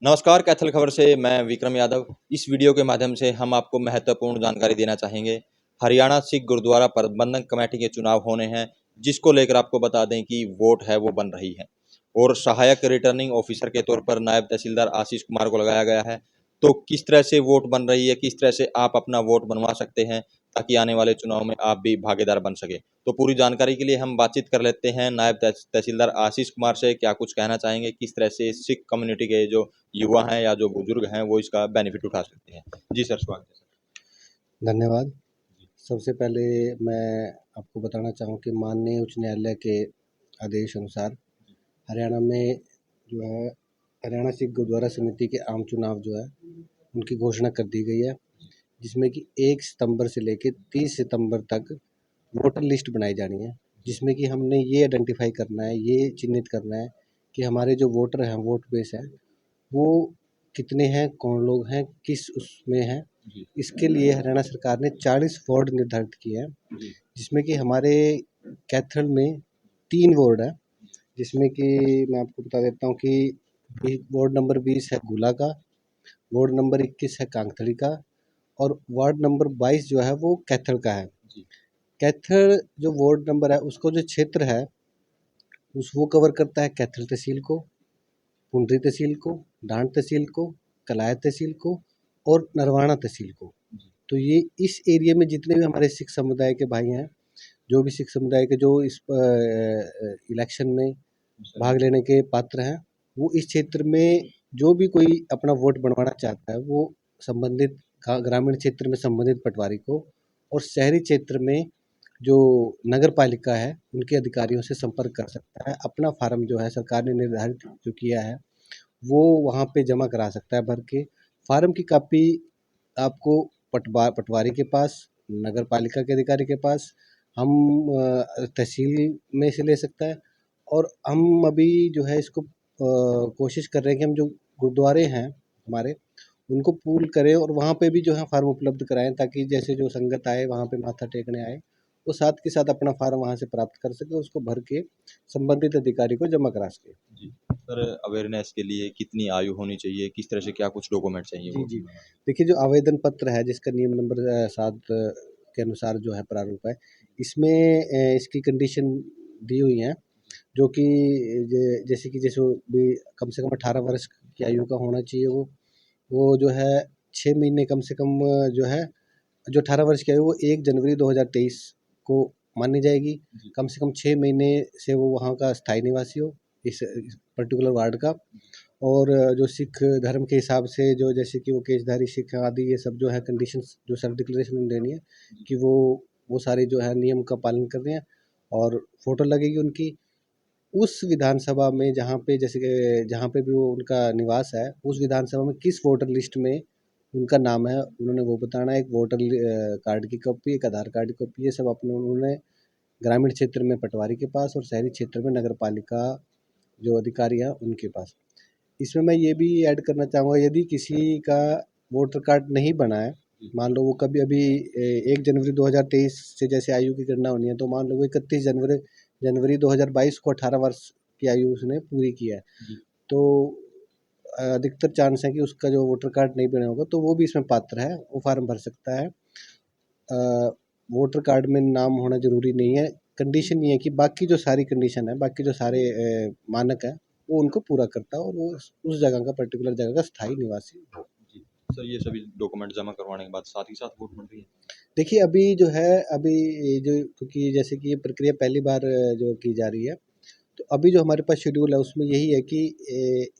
नमस्कार कैथल खबर से मैं विक्रम यादव। इस वीडियो के माध्यम से हम आपको महत्वपूर्ण जानकारी देना चाहेंगे। हरियाणा सिख गुरुद्वारा प्रबंधक कमेटी के चुनाव होने हैं, जिसको लेकर आपको बता दें कि वोट है वो बन रही है और सहायक रिटर्निंग ऑफिसर के तौर पर नायब तहसीलदार आशीष कुमार को लगाया गया है। तो किस तरह से वोट बन रही है, किस तरह से आप अपना वोट बनवा सकते हैं ताकि आने वाले चुनाव में आप भी भागीदार बन सके। तो पूरी जानकारी के लिए हम बातचीत कर लेते हैं नायब तहसीलदार आशीष कुमार से। क्या कुछ कहना चाहेंगे, किस तरह से सिख कम्युनिटी के जो युवा हैं या जो बुजुर्ग हैं वो इसका बेनिफिट उठा सकते हैं। जी सर, स्वागत है सर। धन्यवाद। सबसे पहले मैं आपको बताना चाहूँ कि माननीय उच्च न्यायालय के आदेश अनुसार हरियाणा में जो है हरियाणा सिख गुरुद्वारा समिति के आम चुनाव जो है उनकी घोषणा कर दी गई है, जिसमें कि 1 सितंबर से लेकर 30 सितंबर तक वोटर लिस्ट बनाई जानी है, जिसमें कि हमने ये आइडेंटिफाई करना है, ये चिन्हित करना है कि हमारे जो वोटर हैं, वोट बेस है, वो कितने हैं, कौन लोग हैं, किस उसमें हैं। इसके लिए हरियाणा सरकार ने 40 वार्ड निर्धारित किए हैं, जिसमें कि हमारे कैथल में 3 वार्ड हैं, जिसमें कि मैं आपको बता देता हूँ कि वार्ड नंबर 20 है गुला का, वार्ड नंबर 21 है कांगथली का और वार्ड नंबर 22 जो है वो कैथल का है। कैथल जो वार्ड नंबर है उसको जो क्षेत्र है वो कवर करता है कैथल तहसील को, पुंडरी तहसील को, डांड तहसील को, कलाया तहसील को और नरवाना तहसील को। तो ये इस एरिया में जितने भी हमारे सिख समुदाय के भाई हैं, जो भी सिख समुदाय के जो इस इलेक्शन में भाग लेने के पात्र हैं, वो इस क्षेत्र में जो भी कोई अपना वोट बनवाना चाहता है, वो संबंधित ग्रामीण क्षेत्र में संबंधित पटवारी को और शहरी क्षेत्र में जो नगर पालिका है, उनके अधिकारियों से संपर्क कर सकता है। अपना फार्म जो है सरकार ने निर्धारित जो किया है, वो वहाँ पे जमा करा सकता है भर के। फार्म की कॉपी आपको पटवारी के पास, नगर पालिका के अधिकारी के पास, हम तहसील में से ले सकता है और हम अभी जो है इसको कोशिश कर रहे हैं कि हम जो गुरुद्वारे हैं हमारे, उनको पूल करें और वहाँ पे भी जो है फार्म उपलब्ध कराएँ, ताकि जैसे जो संगत आए वहाँ पे माथा टेकने आए, वो साथ के साथ अपना फार्म वहाँ से प्राप्त कर सके, उसको भर के संबंधित अधिकारी को जमा करा सके। जी सर, अवेयरनेस के लिए कितनी आयु होनी चाहिए, किस तरह से क्या कुछ डॉक्यूमेंट चाहिए जी, वो जी। भी बताएं। देखिए, जो आवेदन पत्र है जिसका नियम नंबर 7 के अनुसार जो है प्रारूप है, इसमें इसकी कंडीशन दी हुई हैं, जो कि जैसे भी कम से कम 18 वर्ष की आयु का होना चाहिए वो जो है 6 महीने कम से कम जो है, जो 18 वर्ष की आयु वो 1 जनवरी 2023 को मानी जाएगी। कम से कम 6 महीने से वो वहाँ का स्थायी निवासी हो, इस पर्टिकुलर वार्ड का। और जो सिख धर्म के हिसाब से जो जैसे कि वो केशधारी सिख आदि ये सब जो है कंडीशंस जो सेल्फ डिक्लेरेशन देनी है कि वो सारे जो है नियम का पालन कर रहे हैं और फ़ोटो लगेगी उनकी। उस विधानसभा में जहाँ पे भी वो उनका निवास है, उस विधानसभा में किस वोटर लिस्ट में उनका नाम है, उन्होंने वो बताना है। एक कार्ड की कॉपी, एक आधार कार्ड की कॉपी, ये सब अपने उन्होंने ग्रामीण क्षेत्र में पटवारी के पास और शहरी क्षेत्र में नगर पालिका जो अधिकारी हैं उनके पास। इसमें मैं ये भी ऐड करना चाहूँगा, यदि किसी का वोटर कार्ड नहीं बना है, मान लो वो कभी अभी 1 जनवरी 2023 से जैसे आयु की गणना होनी है, तो मान लो वो 31 जनवरी 2022 को 18 वर्ष की आयु उसने पूरी की है, तो अधिकतर चांस है कि उसका जो वोटर कार्ड नहीं बना होगा, तो वो भी इसमें पात्र है, वो फार्म भर सकता है। वोटर कार्ड में नाम होना ज़रूरी नहीं है, कंडीशन ये है कि बाकी जो सारी कंडीशन है, बाकी जो सारे मानक हैं, वो उनको पूरा करता है और वो उस जगह का पर्टिकुलर जगह का स्थायी निवासी हो। जी सर, ये सभी डॉक्यूमेंट जमा करवाने के बाद साथ ही साथ वोट बन रही है। देखिए, अभी जो है अभी जो क्योंकि जैसे कि ये प्रक्रिया पहली बार जो की जा रही है, तो अभी जो हमारे पास शेड्यूल है उसमें यही है कि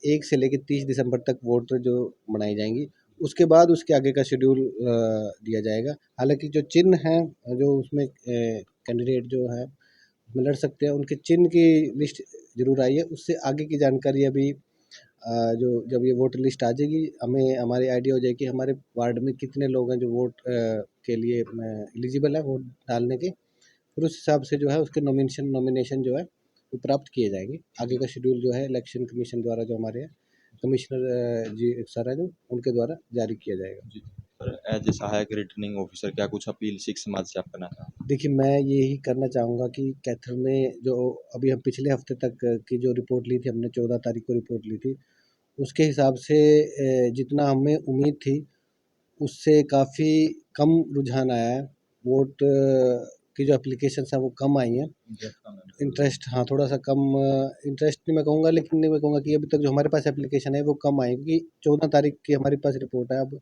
1 से लेकर 30 दिसंबर तक वोट जो बनाई जाएंगी, उसके बाद उसके आगे का शेड्यूल दिया जाएगा। हालांकि जो चिन्ह हैं, जो उसमें कैंडिडेट जो है उसमें लड़ सकते हैं, उनके चिन्ह की लिस्ट जरूर आई है। उससे आगे की जानकारी अभी जो जब ये वोटर लिस्ट आ जाएगी, हमें हमारी आइडिया हो जाएगी कि हमारे वार्ड में कितने लोग हैं जो वोट के लिए एलिजिबल है वोट डालने के। फिर उस हिसाब से जो है उसके नॉमिनेशन जो है वो प्राप्त किए जाएंगे। आगे का शेड्यूल जो है इलेक्शन कमीशन द्वारा, जो हमारे कमिश्नर जी सर हैं जो, उनके द्वारा जारी किया जाएगा। जी सर, एज ए सहायक रिटर्निंग ऑफिसर क्या कुछ अपील सिख समाज से आप करना चाहेंगे। देखिए, मैं यही करना चाहूँगा कि कैथल में जो अभी हम पिछले हफ्ते तक की जो रिपोर्ट ली थी, हमने 14 तारीख को रिपोर्ट ली थी, उसके हिसाब से जितना हमें उम्मीद थी उससे काफ़ी कम रुझान आया है। वोट की जो एप्लीकेशंस हैं वो कम आई हैं। इंटरेस्ट, हाँ, थोड़ा-सा कम इंटरेस्ट नहीं मैं कहूँगा, लेकिन नहीं मैं कहूँगा कि अभी तक जो हमारे पास एप्लीकेशन है वो कम आई, क्योंकि 14 तारीख की हमारे पास रिपोर्ट है। अब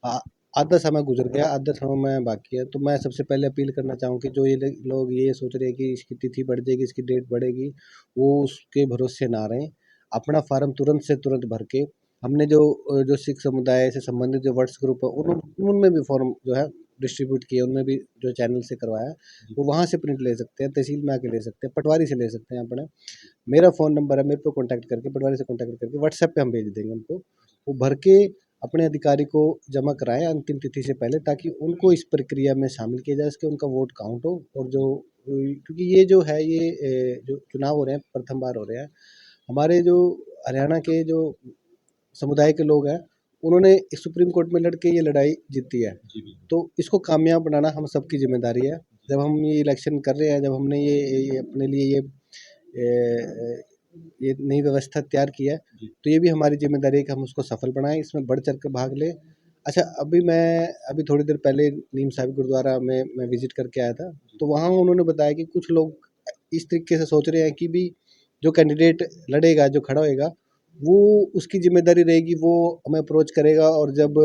आ आधा समय गुज़र गया, आधा समय में बाकी है। तो मैं सबसे पहले अपील करना चाहूँ कि जो ये लोग ये सोच रहे हैं कि इसकी तिथि बढ़ जाएगी, इसकी डेट बढ़ेगी, वो उसके भरोसे ना रहें। अपना फ़ॉर्म तुरंत से तुरंत भर के, हमने जो सिख समुदाय से संबंधित जो व्हाट्स ग्रुप है उनमें भी फ़ॉर्म जो है डिस्ट्रीब्यूट किए, उनमें भी जो चैनल से करवाया है, वो वहाँ से प्रिंट ले सकते हैं, तहसील में आके ले सकते हैं, पटवारी से ले सकते हैं अपने। मेरा फ़ोन नंबर है, मेरे पे कॉन्टैक्ट करके, पटवारी से कॉन्टैक्ट करके व्हाट्सएप पे हम भेज देंगे उनको। वो भर के अपने अधिकारी को जमा कराएँ अंतिम तिथि से पहले, ताकि उनको इस प्रक्रिया में शामिल किया जा सके, उनका वोट काउंट हो। और जो क्योंकि ये जो है ये जो चुनाव हो रहे हैं प्रथम बार हो रहे हैं। हमारे जो हरियाणा के जो समुदाय के लोग हैं, उन्होंने सुप्रीम कोर्ट में लड़ के ये लड़ाई जीती है। तो इसको कामयाब बनाना हम सबकी ज़िम्मेदारी है। जब हम ये इलेक्शन कर रहे हैं, जब हमने ये अपने लिए ये नई व्यवस्था तैयार की है, तो ये भी हमारी ज़िम्मेदारी है कि हम उसको सफल बनाएँ, इसमें बढ़-चढ़ कर भाग लें। अच्छा, अभी थोड़ी देर पहले नीम साहिब गुरुद्वारा में मैं विज़िट करके आया था, तो वहाँ उन्होंने बताया कि कुछ लोग इस तरीके से सोच रहे हैं कि भी जो कैंडिडेट लड़ेगा, जो खड़ा होएगा, वो उसकी ज़िम्मेदारी रहेगी, वो हमें अप्रोच करेगा और जब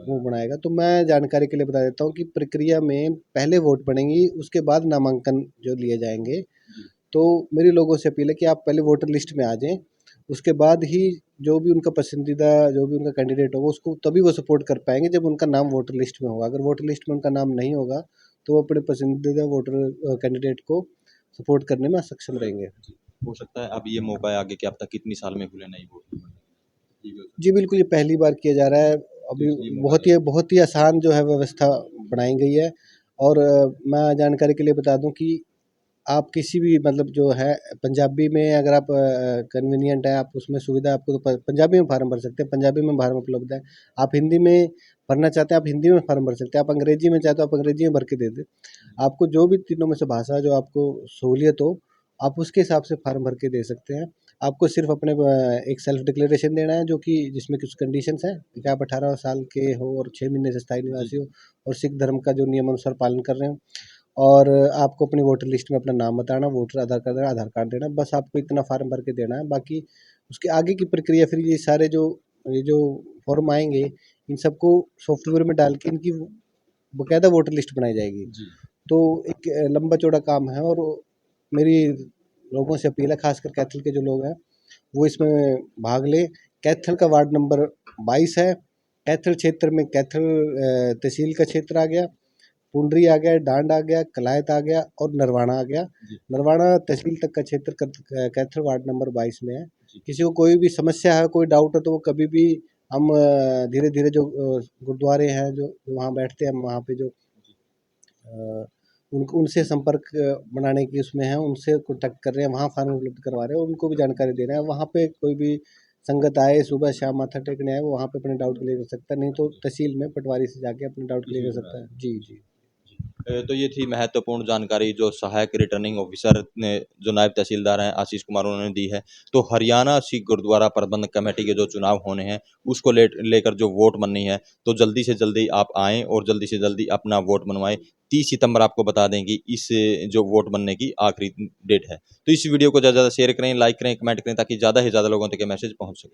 वो बनाएगा। तो मैं जानकारी के लिए बता देता हूँ कि प्रक्रिया में पहले वोट पड़ेंगी, उसके बाद नामांकन जो लिए जाएँगे। तो मेरी लोगों से अपील है कि आप पहले वोटर लिस्ट में आ जाएँ, उसके बाद ही जो भी उनका पसंदीदा, जो भी उनका कैंडिडेट होगा, उसको तभी वो सपोर्ट कर पाएँगे जब उनका नाम वोटर लिस्ट में होगा। अगर वोटर लिस्ट में उनका नाम नहीं होगा, तो वो अपने पसंदीदा कैंडिडेट को सपोर्ट करने में सक्षम रहेंगे। हो सकता है अब ये मौका है आगे कि अब तक कितनी साल में खुले नहीं वोट। जी, बिल्कुल, ये पहली बार किया जा रहा है। अभी बहुत ही आसान जो है व्यवस्था बनाई गई है। और मैं जानकारी के लिए बता दूँ कि आप किसी भी मतलब जो है पंजाबी में, अगर आप कन्वीनिएंट है, आप उसमें सुविधा आपको तो पंजाबी में फार्म भर सकते हैं, पंजाबी में फार्म उपलब्ध है। आप हिंदी में भरना चाहते हैं, आप हिंदी में फार्म भर सकते हैं, आप अंग्रेजी में चाहते हो, आप अंग्रेजी में भर के दे दें। आपको जो भी तीनों में से भाषा जो आपको सहूलियत हो, आप उसके हिसाब से फार्म भर के दे सकते हैं। आपको सिर्फ अपने एक सेल्फ डिक्लेरेशन देना है, जो कि जिसमें कुछ कंडीशंस हैं कि आप 18 साल के हो और 6 महीने से स्थायी निवासी हो और सिख धर्म का जो नियम अनुसार पालन कर रहे हो। और आपको अपनी वोटर लिस्ट में अपना नाम बताना, वोटर आधार कार्ड देना, आधार कार्ड देना, बस आपको इतना फार्म भर के देना है। बाकी उसके आगे की प्रक्रिया, फिर ये जो फॉर्म आएँगे, इन सबको सॉफ्टवेयर में डाल के इनकी बाकायदा वोटर लिस्ट बनाई जाएगी। तो एक लंबा चौड़ा काम है। और मेरी लोगों से अपील है, खासकर कैथल के जो लोग हैं, वो इसमें भाग लें। कैथल का वार्ड नंबर 22 है। कैथल क्षेत्र में कैथल तहसील का क्षेत्र आ गया, पुंडरी आ गया, डांड आ गया, कलायत आ गया और नरवाना आ गया। नरवाना तहसील तक का क्षेत्र कैथल वार्ड नंबर 22 में है। किसी को कोई भी समस्या है, कोई डाउट है, तो वो कभी भी हम धीरे-धीरे जो गुरुद्वारे हैं, जो वहाँ बैठते हैं, हम वहाँ पे जो उनसे संपर्क बनाने की उसमें है, उनसे कॉन्टैक्ट कर रहे हैं, वहाँ फार्म उपलब्ध करवा रहे हैं, उनको भी जानकारी दे रहे हैं। वहाँ पे कोई भी संगत आए, सुबह शाम माथा टेकने आए, वो वहाँ पे अपने डाउट क्लियर कर सकता है, नहीं तो तहसील में पटवारी से जाके अपने डाउट क्लियर कर सकता है। जी, जी। तो ये थी महत्वपूर्ण जानकारी जो सहायक रिटर्निंग ऑफिसर ने, जो नायब तहसीलदार हैं आशीष कुमार, उन्होंने दी है। तो हरियाणा सिख गुरुद्वारा प्रबंधक कमेटी के जो चुनाव होने हैं, उसको लेकर जो वोट बननी है, तो जल्दी से जल्दी आप आएँ और जल्दी से जल्दी अपना वोट बनवाएँ। 30 सितंबर आपको बता दें कि इस जो वोट बनने की आखिरी डेट है। तो इस वीडियो को ज़्यादा से ज़्यादा शेयर करें, लाइक करें, कमेंट करें, ताकि ज़्यादा से ज़्यादा लोगों तक ये मैसेज पहुँच सके।